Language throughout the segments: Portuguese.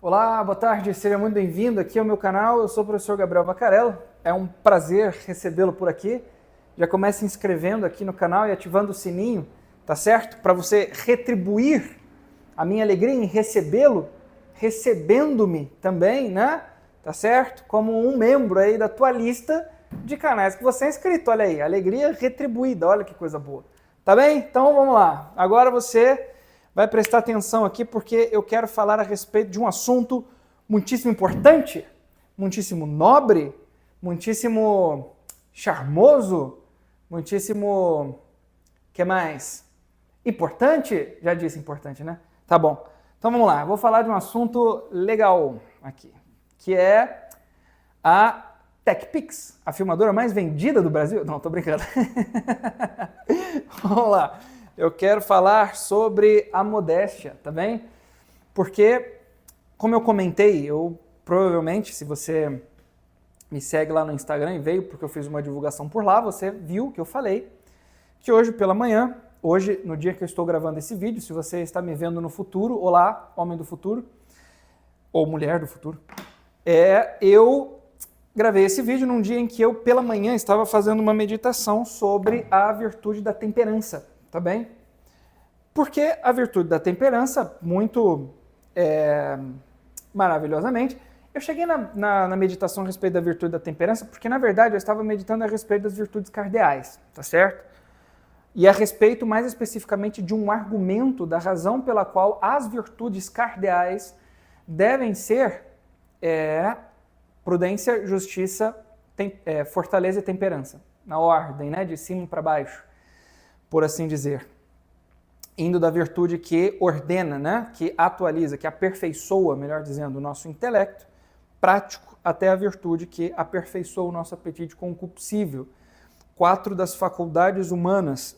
Olá, boa tarde, seja muito bem-vindo aqui ao meu canal. Eu sou o professor Gabriel Vacarello. É um prazer recebê-lo por aqui. Já comece se inscrevendo aqui no canal e ativando o sininho, tá certo? Para você retribuir a minha alegria em recebê-lo, recebendo-me também, né? Tá certo? Como um membro aí da tua lista de canais que você é inscrito. Olha aí, alegria retribuída, olha que coisa boa. Tá bem? Então vamos lá. Agora você vai prestar atenção aqui porque eu quero falar a respeito de um assunto muitíssimo importante, muitíssimo nobre, muitíssimo charmoso, muitíssimo... que mais? Importante? Já disse importante, né? Tá bom. Então vamos lá. Eu vou falar de um assunto legal aqui, que é a TechPix, a filmadora mais vendida do Brasil. Não, tô brincando. Vamos lá. Eu quero falar sobre a modéstia, tá bem? Porque, como eu comentei, eu provavelmente, se você me segue lá no Instagram e veio porque eu fiz uma divulgação por lá, você viu que eu falei que hoje pela manhã, hoje, no dia que eu estou gravando esse vídeo, se você está me vendo no futuro, olá, homem do futuro, ou mulher do futuro, eu gravei esse vídeo num dia em que eu, pela manhã, estava fazendo uma meditação sobre a virtude da temperança, tá bem? Porque a virtude da temperança, muito maravilhosamente, eu cheguei na meditação a respeito da virtude da temperança, porque na verdade eu estava meditando a respeito das virtudes cardeais, tá certo? E a respeito mais especificamente de um argumento da razão pela qual as virtudes cardeais devem ser prudência, justiça, fortaleza e temperança, na ordem, né, de cima para baixo, por assim dizer. Indo da virtude que ordena, né, que atualiza, que aperfeiçoa, melhor dizendo, o nosso intelecto prático, até a virtude que aperfeiçoa o nosso apetite concupiscível. 4 das faculdades humanas,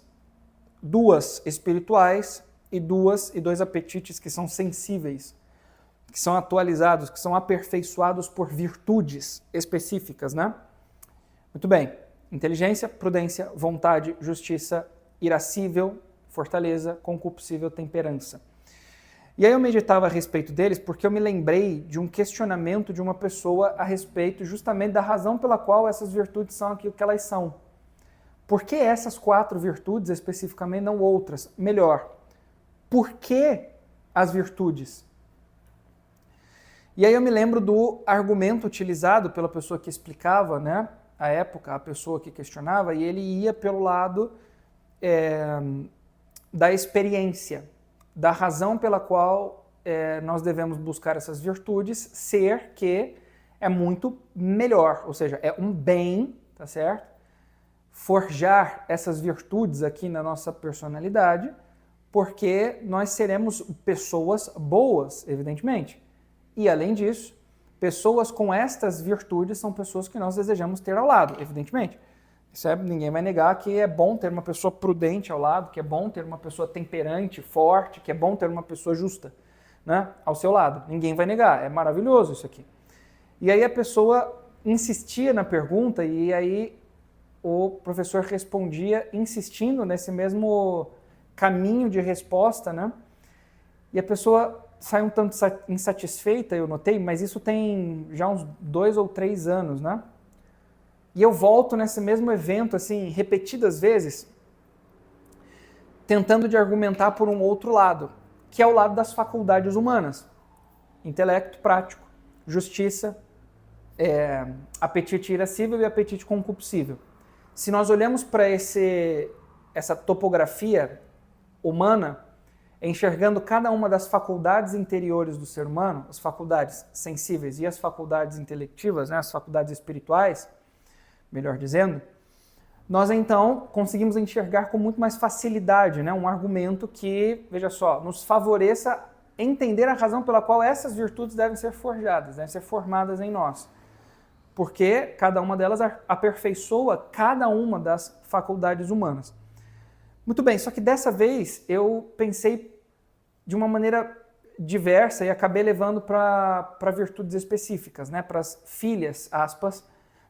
2 espirituais e 2 apetites que são sensíveis, que são atualizados, que são aperfeiçoados por virtudes específicas, né? Muito bem. Inteligência, prudência, vontade, justiça, irascível, fortaleza, concupiscível, temperança. E aí eu meditava a respeito deles porque eu me lembrei de um questionamento de uma pessoa a respeito justamente da razão pela qual essas virtudes são aquilo que elas são. Por que essas 4 virtudes especificamente, não outras? Melhor, por que as virtudes? E aí eu me lembro do argumento utilizado pela pessoa que explicava, né, à época, a pessoa que questionava, e ele ia pelo lado da experiência, da razão pela qual nós devemos buscar essas virtudes, ser que é muito melhor, ou seja, é um bem, tá certo? Forjar essas virtudes aqui na nossa personalidade, porque nós seremos pessoas boas, evidentemente. E, além disso, pessoas com estas virtudes são pessoas que nós desejamos ter ao lado, evidentemente. Ninguém vai negar que é bom ter uma pessoa prudente ao lado, que é bom ter uma pessoa temperante, forte, que é bom ter uma pessoa justa, né, ao seu lado. Ninguém vai negar, é maravilhoso isso aqui. E aí a pessoa insistia na pergunta e aí o professor respondia insistindo nesse mesmo caminho de resposta, né? E a pessoa sai um tanto insatisfeita, eu notei, mas isso tem já uns 2 ou 3 anos, né? E eu volto nesse mesmo evento, assim, repetidas vezes, tentando de argumentar por um outro lado, que é o lado das faculdades humanas. Intelecto prático, justiça, apetite irascível e apetite concupiscível. Se nós olhamos para essa topografia humana, enxergando cada uma das faculdades interiores do ser humano, as faculdades sensíveis e as faculdades intelectivas, né, as faculdades espirituais, melhor dizendo, nós então conseguimos enxergar com muito mais facilidade, né, um argumento que, veja só, nos favoreça entender a razão pela qual essas virtudes devem ser forjadas, devem ser formadas em nós. Porque cada uma delas aperfeiçoa cada uma das faculdades humanas. Muito bem, só que dessa vez eu pensei de uma maneira diversa e acabei levando para virtudes específicas, né, para as filhas, aspas,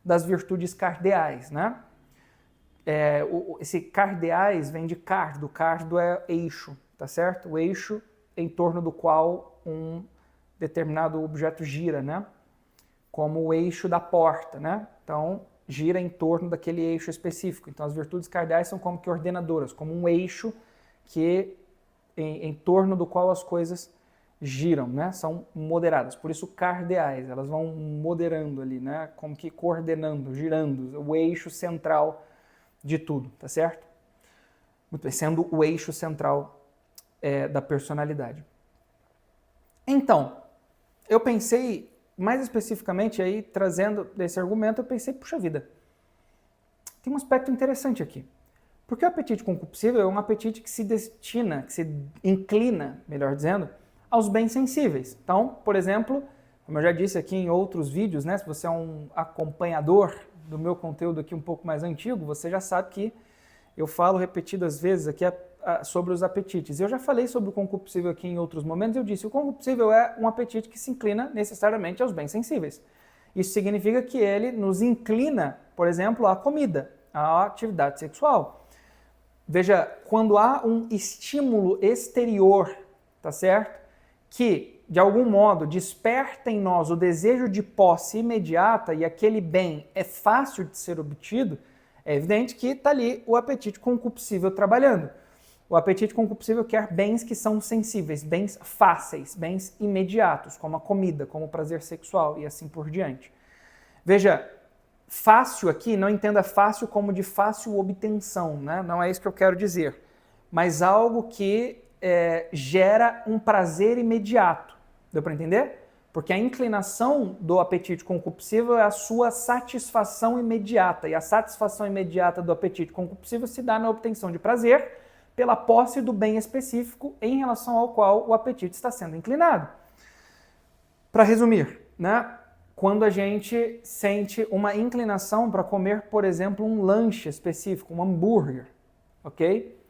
das virtudes cardeais, né? Esse cardeais vem de cardo é eixo, tá certo? O eixo em torno do qual um determinado objeto gira, né? Como o eixo da porta, né? Então, gira em torno daquele eixo específico. Então, as virtudes cardeais são como que ordenadoras, como um eixo que em torno do qual as coisas giram, né? São moderadas. Por isso, cardeais, elas vão moderando ali, né? Como que coordenando, girando, o eixo central de tudo, tá certo? Muito bem, sendo o eixo central da personalidade. Então, eu pensei, mais especificamente aí, trazendo desse argumento, eu pensei, puxa vida, tem um aspecto interessante aqui. Porque o apetite concupiscível é um apetite que se destina, que se inclina, melhor dizendo, aos bens sensíveis. Então, por exemplo, como eu já disse aqui em outros vídeos, né, se você é um acompanhador do meu conteúdo aqui um pouco mais antigo, você já sabe que eu falo repetidas vezes aqui sobre os apetites. Eu já falei sobre o concupiscível aqui em outros momentos, eu disse que o concupiscível é um apetite que se inclina necessariamente aos bens sensíveis. Isso significa que ele nos inclina, por exemplo, à comida, à atividade sexual. Veja, quando há um estímulo exterior, tá certo? Que, de algum modo, desperta em nós o desejo de posse imediata e aquele bem é fácil de ser obtido, é evidente que está ali o apetite concupiscível trabalhando. O apetite concupiscível quer bens que são sensíveis, bens fáceis, bens imediatos, como a comida, como o prazer sexual e assim por diante. Veja, fácil aqui, não entenda fácil como de fácil obtenção, né? Não é isso que eu quero dizer, mas algo que gera um prazer imediato. Deu para entender? Porque a inclinação do apetite concupiscível é a sua satisfação imediata, e a satisfação imediata do apetite concupiscível se dá na obtenção de prazer pela posse do bem específico em relação ao qual o apetite está sendo inclinado. Para resumir, né? Quando a gente sente uma inclinação para comer, por exemplo, um lanche específico, um hambúrguer, ok?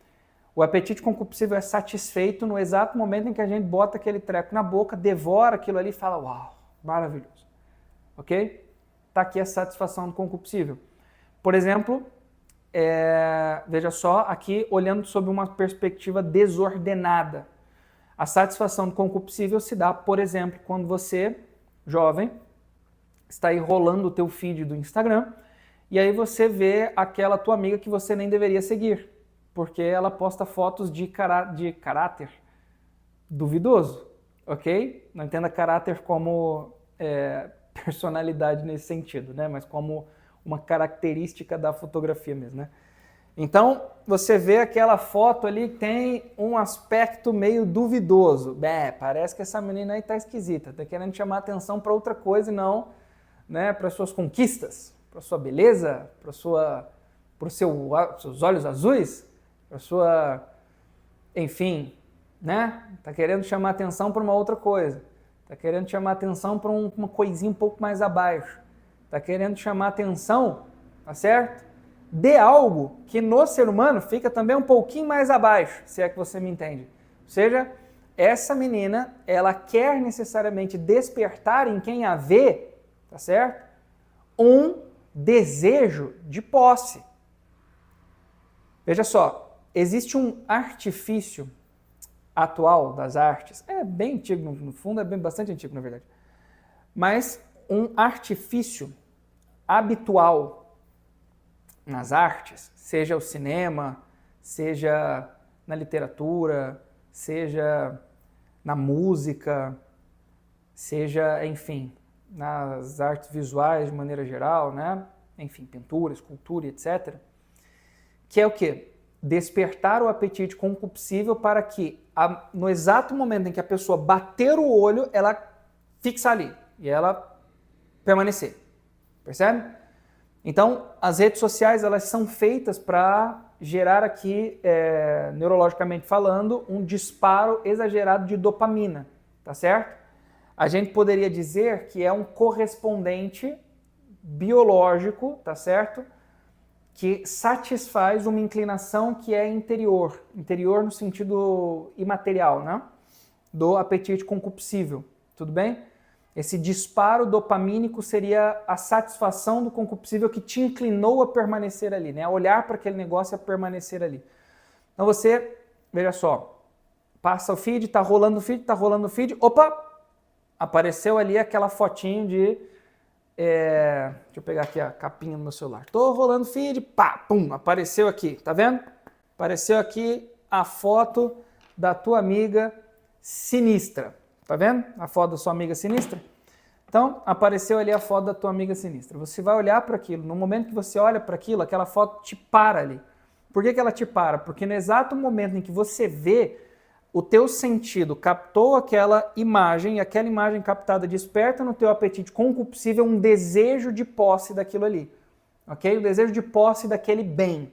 O apetite concupiscível é satisfeito no exato momento em que a gente bota aquele treco na boca, devora aquilo ali e fala, uau, maravilhoso, ok? Está aqui a satisfação do concupiscível. Por exemplo, veja só, aqui olhando sob uma perspectiva desordenada. A satisfação do concupiscível se dá, por exemplo, quando você, jovem, está aí rolando o teu feed do Instagram e aí você vê aquela tua amiga que você nem deveria seguir, porque ela posta fotos de caráter duvidoso, ok? Não entenda caráter como personalidade nesse sentido, né? Mas como uma característica da fotografia mesmo, né? Então, você vê aquela foto ali que tem um aspecto meio duvidoso. Parece que essa menina aí tá esquisita, tá querendo chamar atenção para outra coisa e não, né, para suas conquistas, para sua beleza, para os seus olhos azuis, para sua, enfim, né? Tá querendo chamar atenção para uma outra coisa. Tá querendo chamar atenção para uma coisinha um pouco mais abaixo. Tá querendo chamar atenção, tá certo? De algo que no ser humano fica também um pouquinho mais abaixo, se é que você me entende. Ou seja, essa menina, ela quer necessariamente despertar em quem a vê, tá certo? Um desejo de posse. Veja só, existe um artifício atual das artes, é bem antigo no fundo, é bastante antigo na verdade, mas um artifício habitual nas artes, seja o cinema, seja na literatura, seja na música, seja, enfim, nas artes visuais de maneira geral, né? Enfim, pintura, escultura, etc. Que é o quê? Despertar o apetite concupiscível para que, no exato momento em que a pessoa bater o olho, ela fixa ali e ela permanecer. Percebe? Então, as redes sociais, elas são feitas para gerar aqui, neurologicamente falando, um disparo exagerado de dopamina, tá certo? A gente poderia dizer que é um correspondente biológico, tá certo? Que satisfaz uma inclinação que é interior no sentido imaterial, né? Do apetite concupiscível, tudo bem? Esse disparo dopamínico seria a satisfação do concupiscível que te inclinou a permanecer ali, né? A olhar para aquele negócio e a permanecer ali. Então você, veja só, passa o feed, tá rolando o feed, opa! apareceu ali aquela fotinho de... deixa eu pegar aqui a capinha do meu celular. Tô rolando feed, pá, pum, apareceu aqui, tá vendo? Apareceu aqui a foto da tua amiga sinistra. Tá vendo? A foto da sua amiga sinistra? Então, apareceu ali a foto da tua amiga sinistra. Você vai olhar para aquilo. No momento que você olha para aquilo, aquela foto te para ali. Por que ela te para? Porque no exato momento em que você vê, o teu sentido captou aquela imagem, e aquela imagem captada desperta no teu apetite concupiscível um desejo de posse daquilo ali. Ok? O desejo de posse daquele bem.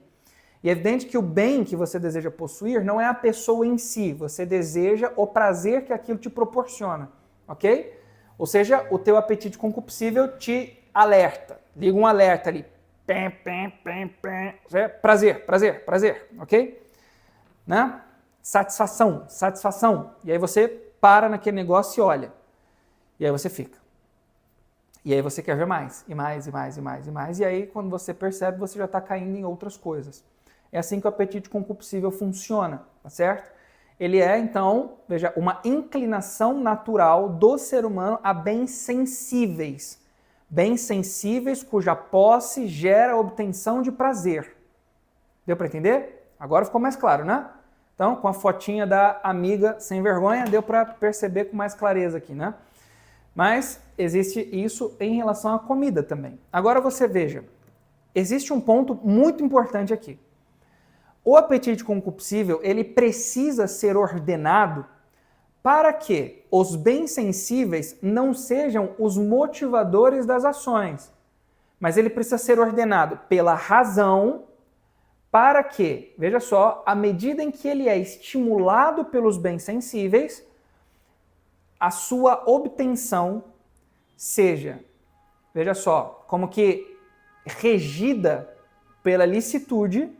E é evidente que o bem que você deseja possuir não é a pessoa em si. Você deseja o prazer que aquilo te proporciona. Ok? Ou seja, o teu apetite concupiscível te alerta. Liga um alerta ali. Pem, pem, pem, pem. Prazer, prazer, prazer. Ok? Né? Satisfação, satisfação. E aí você para naquele negócio e olha. E aí você fica. E aí você quer ver mais, e mais, e mais, e mais, e mais. E aí quando você percebe, você já está caindo em outras coisas. É assim que o apetite concupiscível funciona, tá certo? Ele é, então, veja, uma inclinação natural do ser humano a bens sensíveis. Bens sensíveis cuja posse gera a obtenção de prazer. Deu para entender? Agora ficou mais claro, né? Então, com a fotinha da amiga sem vergonha, deu para perceber com mais clareza aqui, né? Mas existe isso em relação à comida também. Agora você veja, existe um ponto muito importante aqui. O apetite concupiscível, ele precisa ser ordenado para que os bens sensíveis não sejam os motivadores das ações, mas ele precisa ser ordenado pela razão para que, veja só, à medida em que ele é estimulado pelos bens sensíveis, a sua obtenção seja, veja só, como que regida pela licitude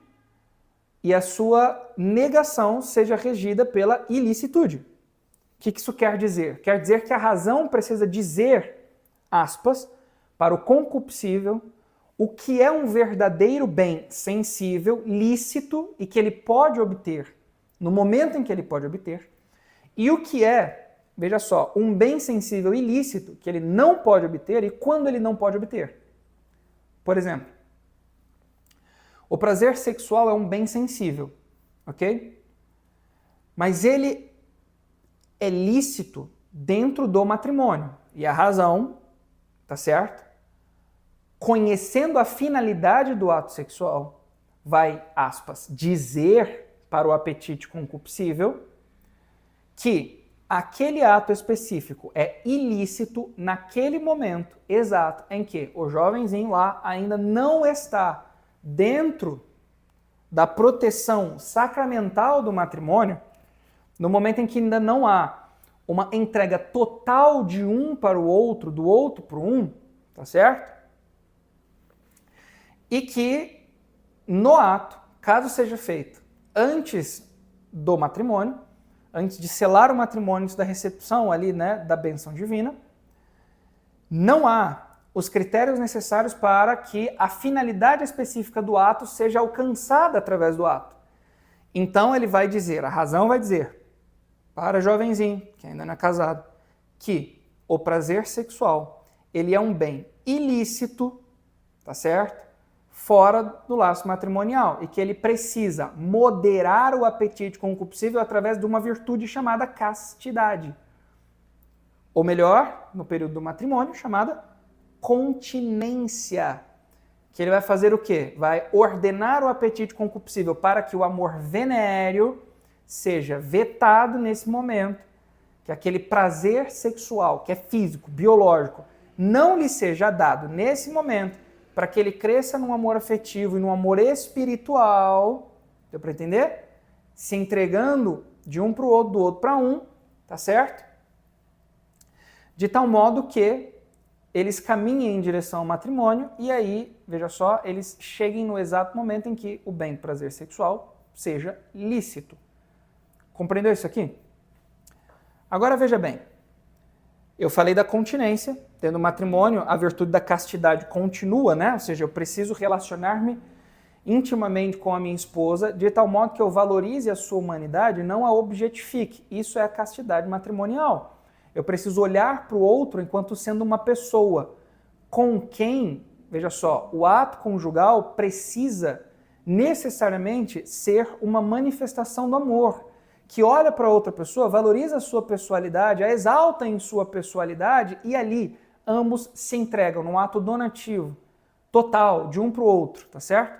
e a sua negação seja regida pela ilicitude. O que isso quer dizer? Quer dizer que a razão precisa dizer, aspas, para o concupiscível, o que é um verdadeiro bem sensível, lícito e que ele pode obter no momento em que ele pode obter, e o que é, veja só, um bem sensível ilícito que ele não pode obter e quando ele não pode obter. Por exemplo, o prazer sexual é um bem sensível, ok? Mas ele é lícito dentro do matrimônio. E a razão, tá certo? Conhecendo a finalidade do ato sexual, vai, aspas, dizer para o apetite concupiscível que aquele ato específico é ilícito naquele momento exato em que o jovenzinho lá ainda não está dentro da proteção sacramental do matrimônio, no momento em que ainda não há uma entrega total de um para o outro, do outro para um, tá certo? E que no ato, caso seja feito antes do matrimônio, antes de selar o matrimônio, antes da recepção ali, né, da bênção divina, não há os critérios necessários para que a finalidade específica do ato seja alcançada através do ato. Então ele vai dizer, a razão vai dizer, para jovenzinho, que ainda não é casado, que o prazer sexual, ele é um bem ilícito, tá certo? Fora do laço matrimonial, e que ele precisa moderar o apetite concupiscível através de uma virtude chamada castidade. Ou melhor, no período do matrimônio, chamada continência. Que ele vai fazer o quê? Vai ordenar o apetite concupiscível para que o amor venéreo seja vetado nesse momento, que aquele prazer sexual, que é físico, biológico, não lhe seja dado nesse momento, para que ele cresça num amor afetivo e num amor espiritual, deu para entender? Se entregando de um para o outro, do outro para um, tá certo? De tal modo que eles caminhem em direção ao matrimônio e aí, veja só, eles cheguem no exato momento em que o bem prazer sexual seja lícito. Compreendeu isso aqui? Agora veja bem, eu falei da continência, tendo matrimônio, a virtude da castidade continua, né? Ou seja, eu preciso relacionar-me intimamente com a minha esposa, de tal modo que eu valorize a sua humanidade e não a objetifique. Isso é a castidade matrimonial. Eu preciso olhar para o outro enquanto sendo uma pessoa com quem, veja só, o ato conjugal precisa necessariamente ser uma manifestação do amor, que olha para outra pessoa, valoriza a sua pessoalidade, a exalta em sua pessoalidade e ali ambos se entregam num ato donativo, total, de um para o outro, tá certo?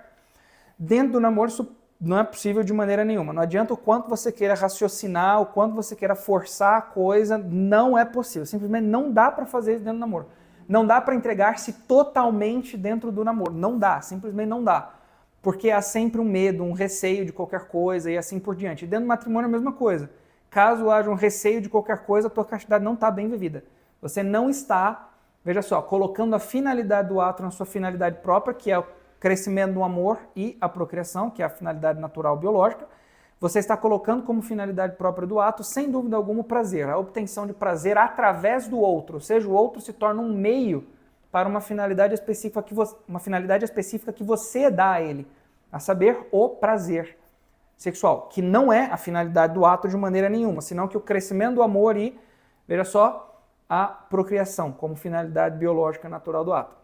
Dentro do namoro isso não é possível de maneira nenhuma. Não adianta o quanto você queira raciocinar, o quanto você queira forçar a coisa, não é possível. Simplesmente não dá para fazer isso dentro do namoro. Não dá para entregar-se totalmente dentro do namoro. Não dá, simplesmente não dá. Porque há sempre um medo, um receio de qualquer coisa e assim por diante. E dentro do matrimônio é a mesma coisa. Caso haja um receio de qualquer coisa, a tua castidade não está bem vivida. Você não está, veja só, colocando a finalidade do ato na sua finalidade própria, que é o crescimento do amor e a procriação, que é a finalidade natural biológica. Você está colocando como finalidade própria do ato, sem dúvida alguma, o prazer, a obtenção de prazer através do outro, ou seja, o outro se torna um meio para uma finalidade específica que você dá a ele, a saber, o prazer sexual, que não é a finalidade do ato de maneira nenhuma, senão que o crescimento do amor e, veja só, a procriação como finalidade biológica natural do ato.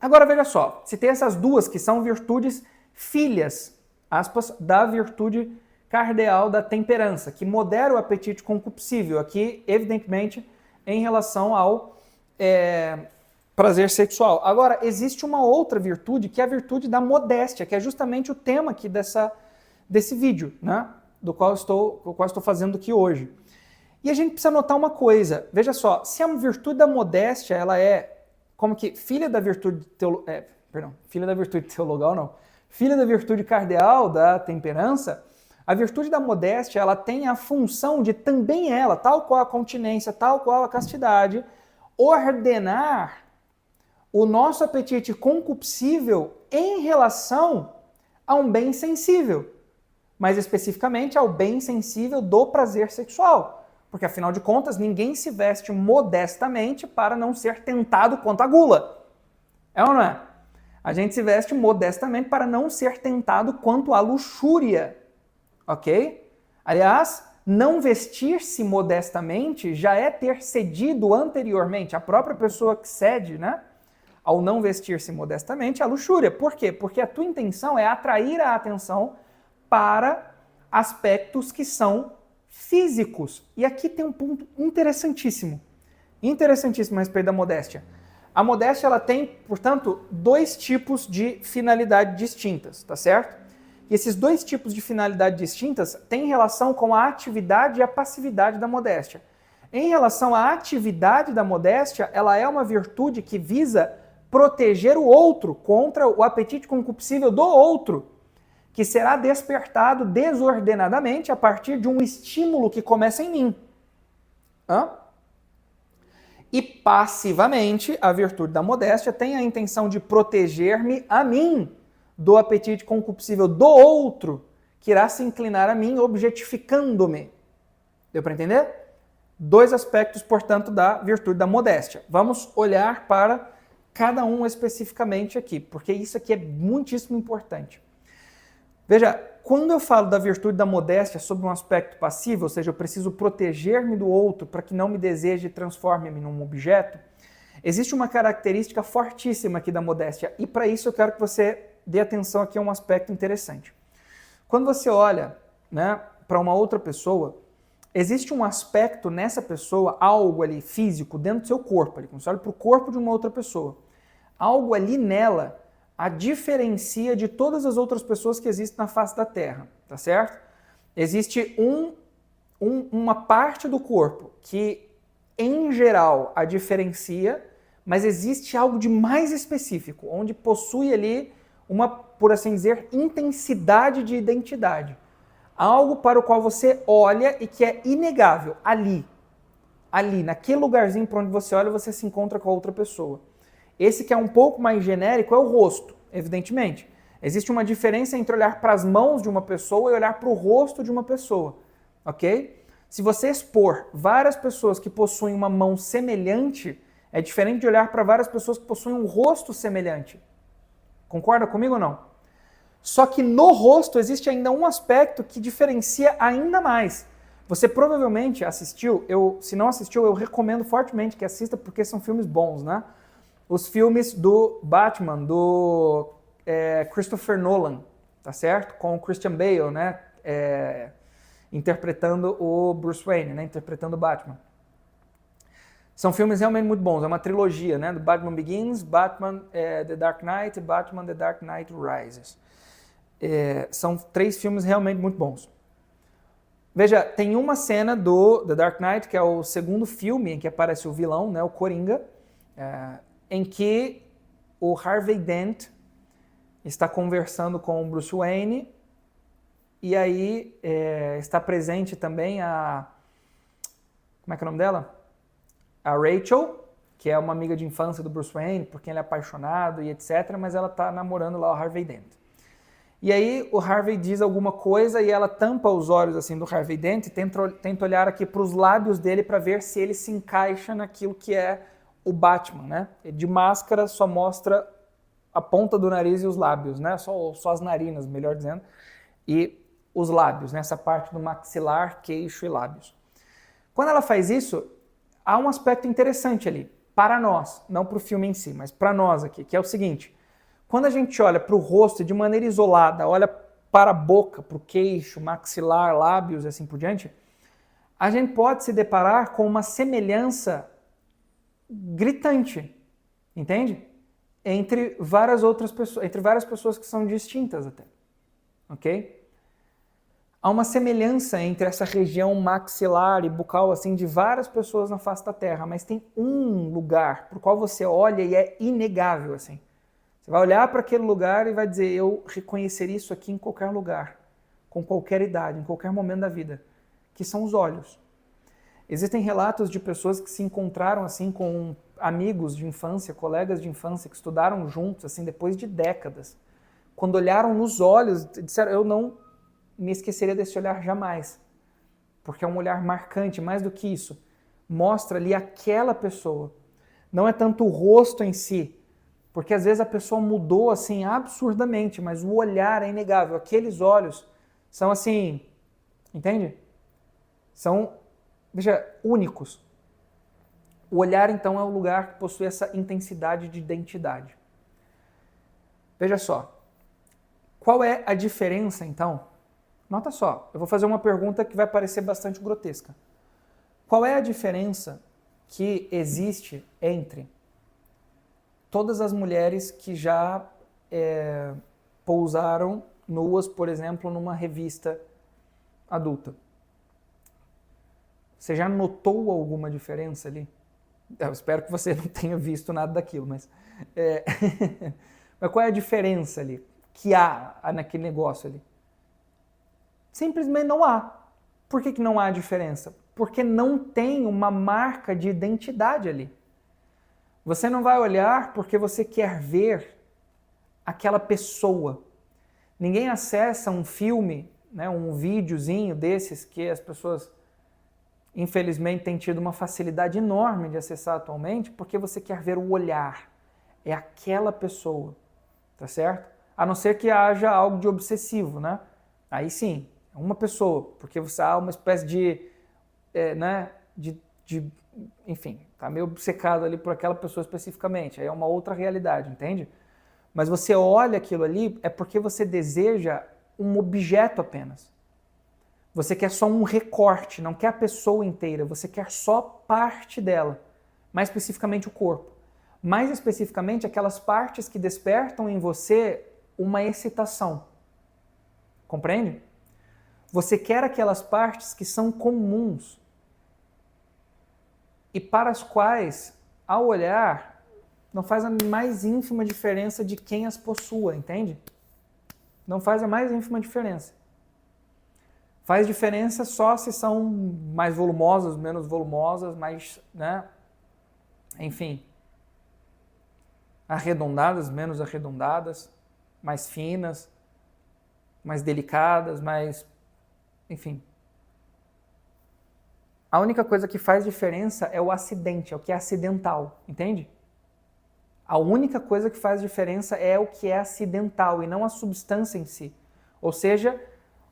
Agora veja só, se tem essas duas que são virtudes filhas, aspas, da virtude cardeal da temperança, que modera o apetite concupiscível, aqui evidentemente em relação ao prazer sexual. Agora, existe uma outra virtude, que é a virtude da modéstia, que é justamente o tema aqui desse vídeo, né? do qual estou fazendo aqui hoje. E a gente precisa notar uma coisa, veja só, se a virtude da modéstia, ela é como que filha da virtude teologal, não, filha da virtude cardeal da temperança, a virtude da modéstia, ela tem a função de também ela, tal qual a continência, tal qual a castidade, ordenar o nosso apetite concupiscível em relação a um bem sensível, mais especificamente ao bem sensível do prazer sexual. Porque, afinal de contas, ninguém se veste modestamente para não ser tentado quanto a gula. É ou não é? A gente se veste modestamente para não ser tentado quanto à luxúria. Ok? Aliás, não vestir-se modestamente já é ter cedido anteriormente. A própria pessoa que cede, né, ao não vestir-se modestamente, à luxúria. Por quê? Porque a tua intenção é atrair a atenção para aspectos que são físicos. E aqui tem um ponto interessantíssimo a respeito da modéstia. A modéstia, ela tem, portanto, dois tipos de finalidade distintas, tá certo? E esses dois tipos de finalidade distintas têm relação com a atividade e a passividade da modéstia. Em relação à atividade da modéstia, ela é uma virtude que visa proteger o outro contra o apetite concupiscível do outro, que será despertado desordenadamente a partir de um estímulo que começa em mim. E passivamente, a virtude da modéstia tem a intenção de proteger-me a mim do apetite concupiscível do outro, que irá se inclinar a mim, objetificando-me. Deu para entender? Dois aspectos, portanto, da virtude da modéstia. Vamos olhar para cada um especificamente aqui, porque isso aqui é muitíssimo importante. Veja, quando eu falo da virtude da modéstia sob um aspecto passivo, ou seja, eu preciso proteger-me do outro para que não me deseje e transforme-me num objeto, existe uma característica fortíssima aqui da modéstia, e para isso eu quero que você dê atenção aqui a um aspecto interessante. Quando você olha, né, para uma outra pessoa, existe um aspecto nessa pessoa, algo ali físico, dentro do seu corpo, ali, quando você olha para o corpo de uma outra pessoa, algo ali nela a diferencia de todas as outras pessoas que existem na face da Terra, tá certo? Existe uma parte do corpo que, em geral, a diferencia, mas existe algo de mais específico, onde possui ali uma, por assim dizer, intensidade de identidade. Algo para o qual você olha e que é inegável, ali, naquele lugarzinho para onde você olha, você se encontra com a outra pessoa. Esse que é um pouco mais genérico é o rosto, evidentemente. Existe uma diferença entre olhar para as mãos de uma pessoa e olhar para o rosto de uma pessoa, ok? Se você expor várias pessoas que possuem uma mão semelhante, é diferente de olhar para várias pessoas que possuem um rosto semelhante. Concorda comigo ou não? Só que no rosto existe ainda um aspecto que diferencia ainda mais, Você provavelmente assistiu, se não assistiu, eu recomendo fortemente que assista, porque são filmes bons, né? Os filmes do Batman, do Christopher Nolan, tá certo? Com o Christian Bale, né? Interpretando o Bruce Wayne, né? Interpretando o Batman. São filmes realmente muito bons, é uma trilogia, né? Do Batman Begins, Batman The Dark Knight e Batman The Dark Knight Rises. São 3 filmes realmente muito bons. Veja, tem uma cena do The Dark Knight, que é o segundo filme em que aparece o vilão, né, o Coringa, em que o Harvey Dent está conversando com o Bruce Wayne e aí está presente também como é que é o nome dela? A Rachel, que é uma amiga de infância do Bruce Wayne, por quem ele é apaixonado e etc., mas ela está namorando lá o Harvey Dent. E aí o Harvey diz alguma coisa e ela tampa os olhos assim do Harvey Dent e tenta olhar aqui para os lábios dele para ver se ele se encaixa naquilo que é o Batman, né? De máscara só mostra a ponta do nariz e os lábios, né? Só as narinas, melhor dizendo, e os lábios, né? Essa parte do maxilar, queixo e lábios. Quando ela faz isso, há um aspecto interessante ali, para nós, não para o filme em si, mas para nós aqui, que é o seguinte: quando a gente olha para o rosto de maneira isolada, olha para a boca, para o queixo, maxilar, lábios e assim por diante, a gente pode se deparar com uma semelhança gritante, entende? Entre várias outras pessoas, entre várias pessoas que são distintas até, ok? Há uma semelhança entre essa região maxilar e bucal assim de várias pessoas na face da Terra, mas tem um lugar para o qual você olha e é inegável assim. Você vai olhar para aquele lugar e vai dizer: eu reconheceria isso aqui em qualquer lugar, com qualquer idade, em qualquer momento da vida, que são os olhos. Existem relatos de pessoas que se encontraram assim com amigos de infância, colegas de infância, que estudaram juntos assim depois de décadas. Quando olharam nos olhos, disseram: eu não me esqueceria desse olhar jamais, porque é um olhar marcante, mais do que isso, mostra ali aquela pessoa. Não é tanto o rosto em si, porque às vezes a pessoa mudou assim absurdamente, mas o olhar é inegável. Aqueles olhos são assim, entende? São, veja, únicos. O olhar então é o lugar que possui essa intensidade de identidade. Veja só, qual é a diferença então? Nota só, eu vou fazer uma pergunta que vai parecer bastante grotesca. Qual é a diferença que existe entre todas as mulheres que já pousaram nuas, por exemplo, numa revista adulta? Você já notou alguma diferença ali? Eu espero que você não tenha visto nada daquilo, mas... mas qual é a diferença ali que há naquele negócio ali? Simplesmente não há. Por que não há diferença? Porque não tem uma marca de identidade ali. Você não vai olhar porque você quer ver aquela pessoa. Ninguém acessa um filme, né, um videozinho desses que as pessoas, infelizmente, têm tido uma facilidade enorme de acessar atualmente, porque você quer ver o olhar. É aquela pessoa, tá certo? A não ser que haja algo de obsessivo, né? Aí sim, é uma pessoa, porque você há uma espécie de, enfim, tá meio obcecado ali por aquela pessoa especificamente, aí é uma outra realidade, entende? Mas você olha aquilo ali é porque você deseja um objeto apenas. Você quer só um recorte, não quer a pessoa inteira, você quer só parte dela, mais especificamente o corpo. Mais especificamente aquelas partes que despertam em você uma excitação. Compreende? Você quer aquelas partes que são comuns e para as quais, ao olhar, não faz a mais ínfima diferença de quem as possua, entende? Não faz a mais ínfima diferença. Faz diferença só se são mais volumosas, menos volumosas, mais, né? Enfim, arredondadas, menos arredondadas, mais finas, mais delicadas, mais... enfim. A única coisa que faz diferença é o acidente, é o que é acidental, entende? A única coisa que faz diferença é o que é acidental e não a substância em si. Ou seja,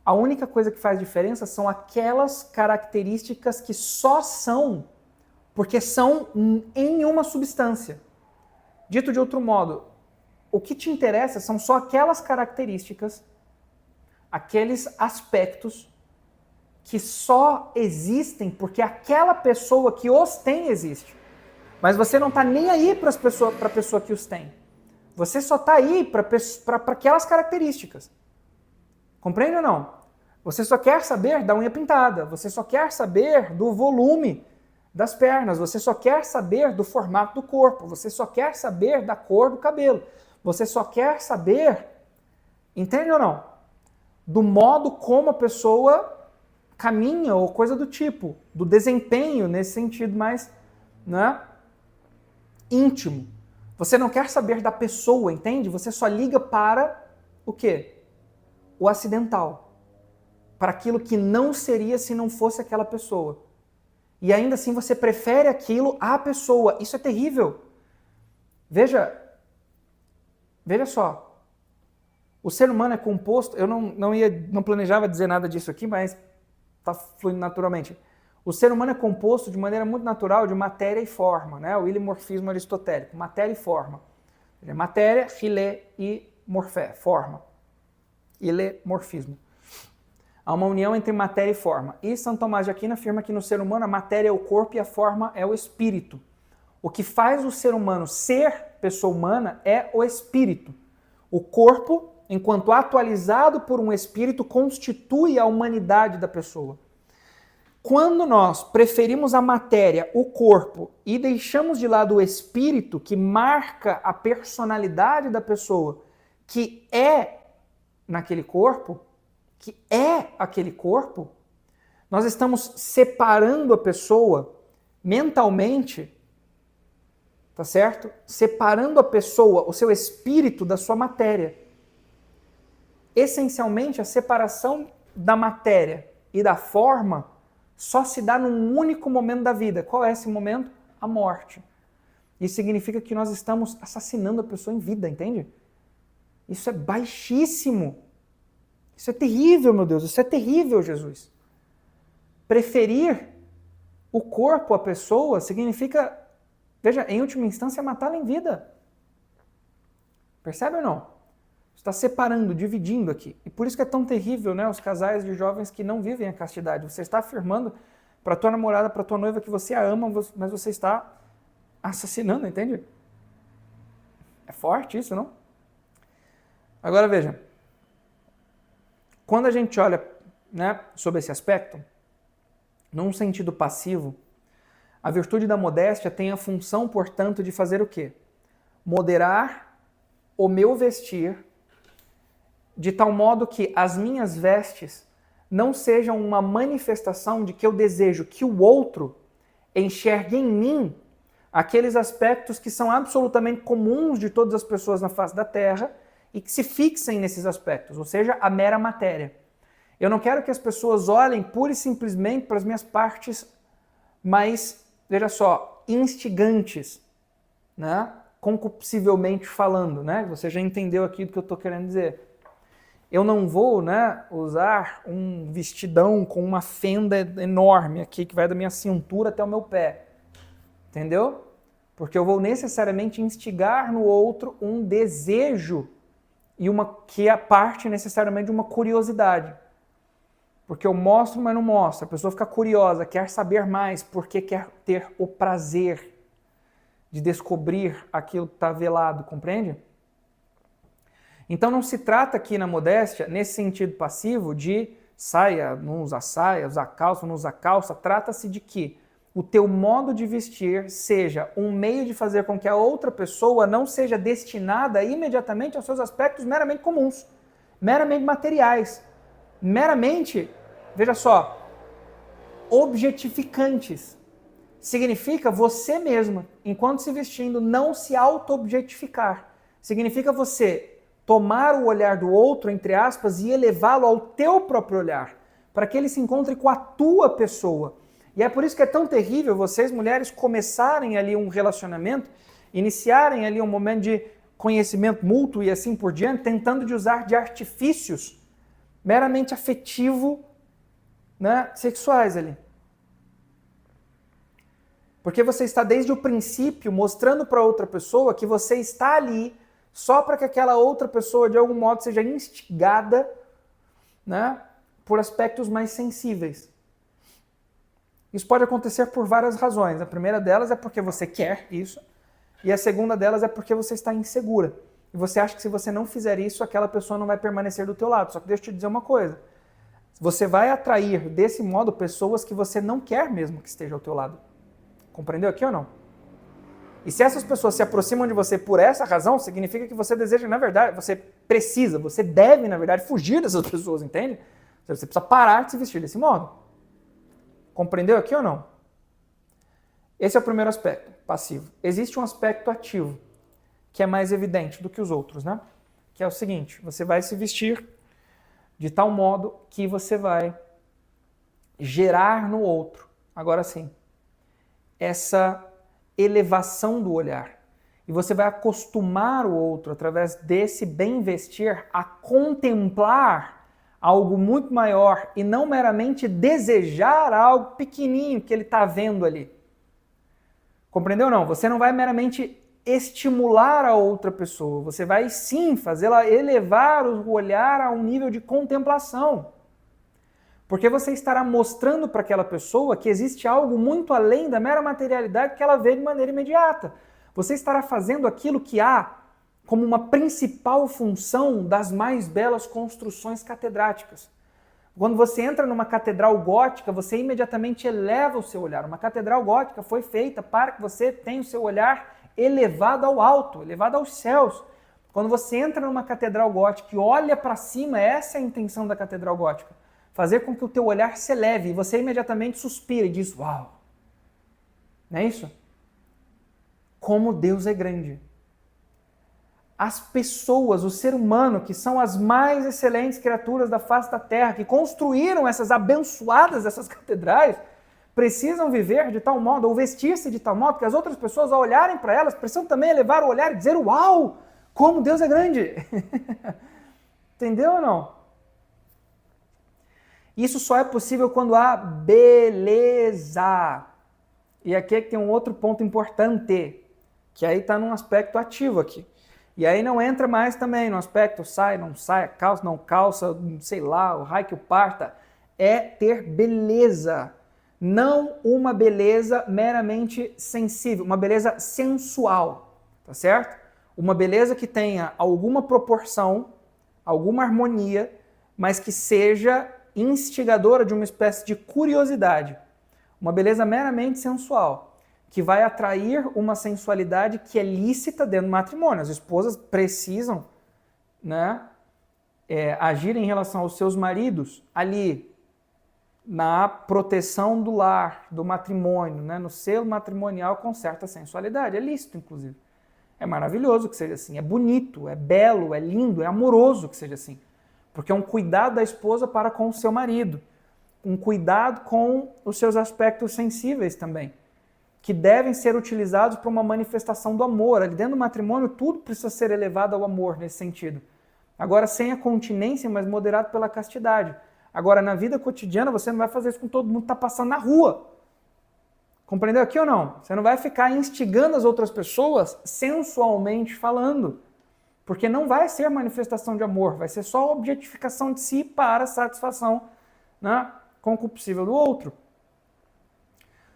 A única coisa que faz diferença são aquelas características que só são porque são em uma substância. Dito de outro modo, o que te interessa são só aquelas características, aqueles aspectos que só existem porque aquela pessoa que os tem existe. Mas você não está nem aí para a pessoa que os tem. Você só está aí para aquelas características. Compreende ou não? Você só quer saber da unha pintada, você só quer saber do volume das pernas, você só quer saber do formato do corpo, você só quer saber da cor do cabelo, você só quer saber, entende ou não? Do modo como a pessoa caminha ou coisa do tipo, do desempenho nesse sentido mais, né, íntimo. Você não quer saber da pessoa, entende? Você só liga para o quê? O acidental. Para aquilo que não seria se não fosse aquela pessoa. E ainda assim você prefere aquilo à pessoa. Isso é terrível. Veja só. O ser humano é composto, eu não planejava dizer nada disso aqui, mas está fluindo naturalmente. O ser humano é composto de maneira muito natural de matéria e forma, né? O ilimorfismo aristotélico, matéria e forma. Matéria, filé e morfé, forma. Ilemorfismo. Há uma união entre matéria e forma. E São Tomás de Aquino afirma que no ser humano a matéria é o corpo e a forma é o espírito. O que faz o ser humano ser pessoa humana é o espírito. O corpo, enquanto atualizado por um espírito, constitui a humanidade da pessoa. Quando nós preferimos a matéria, o corpo, e deixamos de lado o espírito, que marca a personalidade da pessoa, que é naquele corpo, nós estamos separando a pessoa mentalmente, tá certo? Separando a pessoa, o seu espírito da sua matéria. Essencialmente, a separação da matéria e da forma só se dá num único momento da vida. Qual é esse momento? A morte. Isso significa que nós estamos assassinando a pessoa em vida, entende? Isso é baixíssimo. Isso é terrível, meu Deus. Isso é terrível, Jesus. Preferir o corpo à pessoa significa, veja, em última instância, matá-la em vida. Percebe ou não? Você está separando, dividindo aqui. E por isso que é tão terrível, né, os casais de jovens que não vivem a castidade. Você está afirmando para tua namorada, para tua noiva que você a ama, mas você está assassinando, entende? É forte isso, não? Agora veja. Quando a gente olha, né, sobre esse aspecto, num sentido passivo, a virtude da modéstia tem a função, portanto, de fazer o quê? Moderar o meu vestir de tal modo que as minhas vestes não sejam uma manifestação de que eu desejo que o outro enxergue em mim aqueles aspectos que são absolutamente comuns de todas as pessoas na face da Terra e que se fixem nesses aspectos, ou seja, a mera matéria. Eu não quero que as pessoas olhem pura e simplesmente para as minhas partes mais, veja só, instigantes, né? Concupiscivelmente falando, né? Você já entendeu aqui do que eu estou querendo dizer. Eu não vou, né, usar um vestidão com uma fenda enorme aqui que vai da minha cintura até o meu pé, entendeu? Porque eu vou necessariamente instigar no outro um desejo e que é parte necessariamente de uma curiosidade. Porque eu mostro, mas não mostro. A pessoa fica curiosa, quer saber mais, porque quer ter o prazer de descobrir aquilo que está velado, compreende? Então não se trata aqui na modéstia, nesse sentido passivo, de saia, não usar saia, usar calça, não usar calça. Trata-se de que o teu modo de vestir seja um meio de fazer com que a outra pessoa não seja destinada imediatamente aos seus aspectos meramente comuns, meramente materiais, meramente, veja só, objetificantes. Significa você mesma, enquanto se vestindo, não se auto-objetificar. Significa você tomar o olhar do outro, entre aspas, e elevá-lo ao teu próprio olhar, para que ele se encontre com a tua pessoa. E é por isso que é tão terrível vocês, mulheres, começarem ali um relacionamento, iniciarem ali um momento de conhecimento mútuo e assim por diante, tentando de usar de artifícios meramente afetivo, né, sexuais ali. Porque você está desde o princípio mostrando para outra pessoa que você está ali só para que aquela outra pessoa de algum modo seja instigada, né, por aspectos mais sensíveis. Isso pode acontecer por várias razões. A primeira delas é porque você quer isso, e a segunda delas é porque você está insegura. E você acha que se você não fizer isso, aquela pessoa não vai permanecer do teu lado. Só que deixa eu te dizer uma coisa. Você vai atrair desse modo pessoas que você não quer mesmo que estejam ao teu lado. Compreendeu aqui ou não? E se essas pessoas se aproximam de você por essa razão, significa que você deseja, na verdade, você precisa, você deve, na verdade, fugir dessas pessoas, entende? Você precisa parar de se vestir desse modo. Compreendeu aqui ou não? Esse é o primeiro aspecto, passivo. Existe um aspecto ativo, que é mais evidente do que os outros, né? Que é o seguinte, você vai se vestir de tal modo que você vai gerar no outro, agora sim, essa elevação do olhar. E você vai acostumar o outro, através desse bem vestir, a contemplar algo muito maior e não meramente desejar algo pequenininho que ele está vendo ali. Compreendeu ou não? Você não vai meramente estimular a outra pessoa, você vai sim fazê-la elevar o olhar a um nível de contemplação. Porque você estará mostrando para aquela pessoa que existe algo muito além da mera materialidade que ela vê de maneira imediata. Você estará fazendo aquilo que há como uma principal função das mais belas construções catedráticas. Quando você entra numa catedral gótica, você imediatamente eleva o seu olhar. Uma catedral gótica foi feita para que você tenha o seu olhar elevado ao alto, elevado aos céus. Quando você entra numa catedral gótica e olha para cima, essa é a intenção da catedral gótica. Fazer com que o teu olhar se eleve e você imediatamente suspira e diz, uau! Não é isso? Como Deus é grande. As pessoas, o ser humano, que são as mais excelentes criaturas da face da terra, que construíram essas abençoadas, essas catedrais, precisam viver de tal modo, ou vestir-se de tal modo, que as outras pessoas, ao olharem para elas, precisam também elevar o olhar e dizer, uau, como Deus é grande. Entendeu ou não? Isso só é possível quando há beleza. E aqui é que tem um outro ponto importante, que aí está num aspecto ativo aqui. E aí não entra mais também no aspecto sai, não sai, calça, não calça, sei lá, o raio que o parta. É ter beleza. Não uma beleza meramente sensível, uma beleza sensual, tá certo? Uma beleza que tenha alguma proporção, alguma harmonia, mas que seja instigadora de uma espécie de curiosidade. Uma beleza meramente sensual, que vai atrair uma sensualidade que é lícita dentro do matrimônio. As esposas precisam, né, agir em relação aos seus maridos ali, na proteção do lar, do matrimônio, né, no selo matrimonial com certa sensualidade. É lícito, inclusive. É maravilhoso que seja assim, é bonito, é belo, é lindo, é amoroso que seja assim. Porque é um cuidado da esposa para com o seu marido. Um cuidado com os seus aspectos sensíveis também, que devem ser utilizados para uma manifestação do amor. Ali dentro do matrimônio, tudo precisa ser elevado ao amor nesse sentido. Agora, sem a continência, mas moderado pela castidade. Agora, na vida cotidiana, você não vai fazer isso com todo mundo que está passando na rua. Compreendeu aqui ou não? Você não vai ficar instigando as outras pessoas sensualmente falando. Porque não vai ser manifestação de amor, vai ser só objetificação de si para satisfação, né, concupiscível do outro.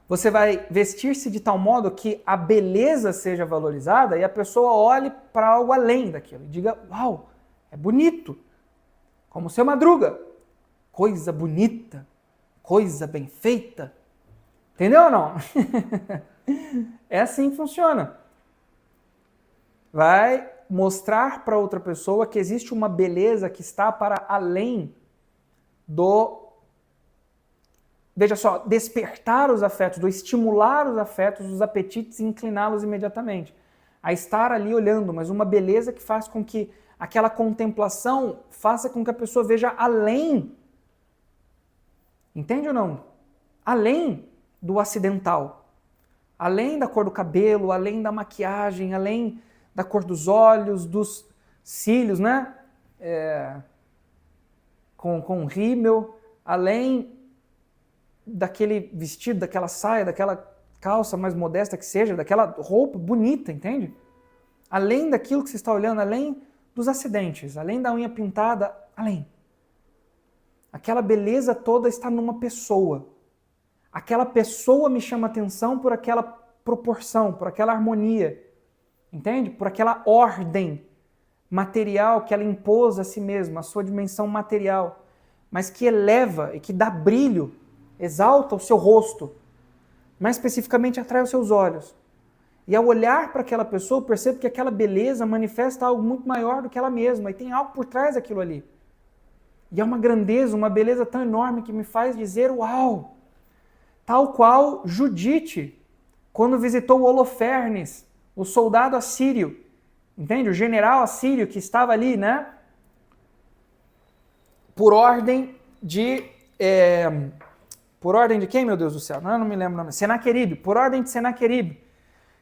Você vai vestir-se de tal modo que a beleza seja valorizada e a pessoa olhe para algo além daquilo e diga, uau, é bonito, como o seu Madruga. Coisa bonita, coisa bem feita. Entendeu ou não? É assim que funciona. Vai mostrar para outra pessoa que existe uma beleza que está para além do, veja só, despertar os afetos, do estimular os afetos, os apetites e incliná-los imediatamente. A estar ali olhando, mas uma beleza que faz com que aquela contemplação faça com que a pessoa veja além. Entende ou não? Além do acidental. Além da cor do cabelo, além da maquiagem, além da cor dos olhos, dos cílios, né? com rímel, além daquele vestido, daquela saia, daquela calça mais modesta que seja, daquela roupa bonita, entende? Além daquilo que você está olhando, além dos acidentes, além da unha pintada, além. Aquela beleza toda está numa pessoa. Aquela pessoa me chama atenção por aquela proporção, por aquela harmonia, entende? Por aquela ordem material que ela impôs a si mesma, a sua dimensão material, mas que eleva e que dá brilho, exalta o seu rosto, mais especificamente atrai os seus olhos. E ao olhar para aquela pessoa, eu percebo que aquela beleza manifesta algo muito maior do que ela mesma, e tem algo por trás daquilo ali. E é uma grandeza, uma beleza tão enorme que me faz dizer, uau! Tal qual Judite, quando visitou Holofernes, o soldado assírio, entende? O general assírio que estava ali, né? Por ordem de quem, meu Deus do céu? Não me lembro o nome. Senaqueribe, por ordem de Senaqueribe,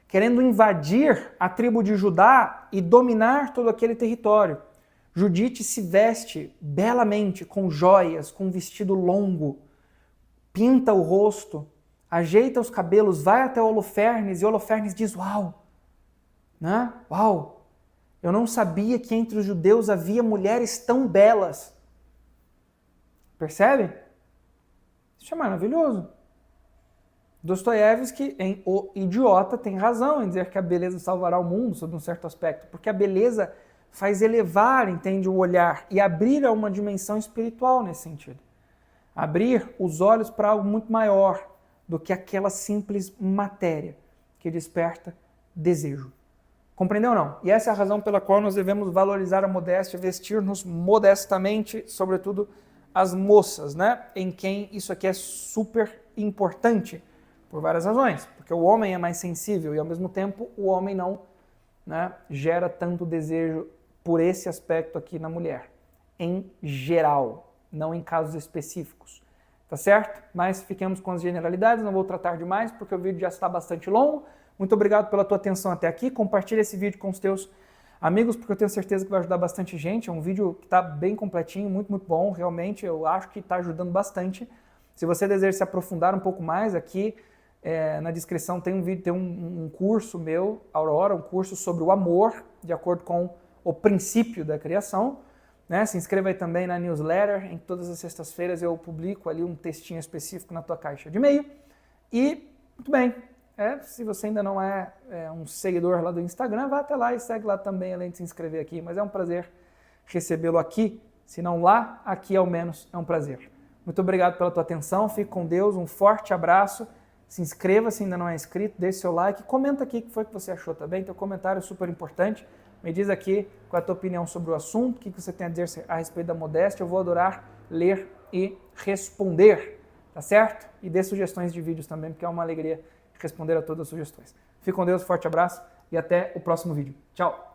querendo invadir a tribo de Judá e dominar todo aquele território. Judite se veste belamente, com joias, com um vestido longo, pinta o rosto, ajeita os cabelos, vai até Holofernes e Holofernes diz, uau, né? Uau, eu não sabia que entre os judeus havia mulheres tão belas. Percebe? Isso é maravilhoso. Dostoiévski, em O Idiota, tem razão em dizer que a beleza salvará o mundo, sob um certo aspecto, porque a beleza faz elevar, entende, o olhar e abrir a uma dimensão espiritual nesse sentido. Abrir os olhos para algo muito maior do que aquela simples matéria que desperta desejo. Compreendeu ou não? E essa é a razão pela qual nós devemos valorizar a modéstia, vestir-nos modestamente, sobretudo as moças, né? Em quem isso aqui é super importante, por várias razões. Porque o homem é mais sensível e, ao mesmo tempo, o homem não, né, gera tanto desejo por esse aspecto aqui na mulher. Em geral, não em casos específicos. Tá certo? Mas fiquemos com as generalidades, não vou tratar demais, porque o vídeo já está bastante longo. Muito obrigado pela tua atenção até aqui. Compartilha esse vídeo com os teus amigos, porque eu tenho certeza que vai ajudar bastante gente. É um vídeo que está bem completinho, muito, muito bom. Realmente, eu acho que está ajudando bastante. Se você deseja se aprofundar um pouco mais, aqui na descrição tem um vídeo, tem um curso meu, Aurora, um curso sobre o amor, de acordo com o princípio da criação. Né? Se inscreva aí também na newsletter. Em todas as sextas-feiras eu publico ali um textinho específico na tua caixa de e-mail. E, muito bem, se você ainda não é um seguidor lá do Instagram, vá até lá e segue lá também, além de se inscrever aqui. Mas é um prazer recebê-lo aqui, se não lá, aqui ao menos é um prazer. Muito obrigado pela tua atenção, fique com Deus, um forte abraço, se inscreva se ainda não é inscrito, deixe seu like, comenta aqui o que foi que você achou também, teu comentário é super importante, me diz aqui qual é a tua opinião sobre o assunto, o que você tem a dizer a respeito da modéstia, eu vou adorar ler e responder, tá certo? E dê sugestões de vídeos também, porque é uma alegria responder a todas as sugestões. Fique com Deus, forte abraço e até o próximo vídeo. Tchau!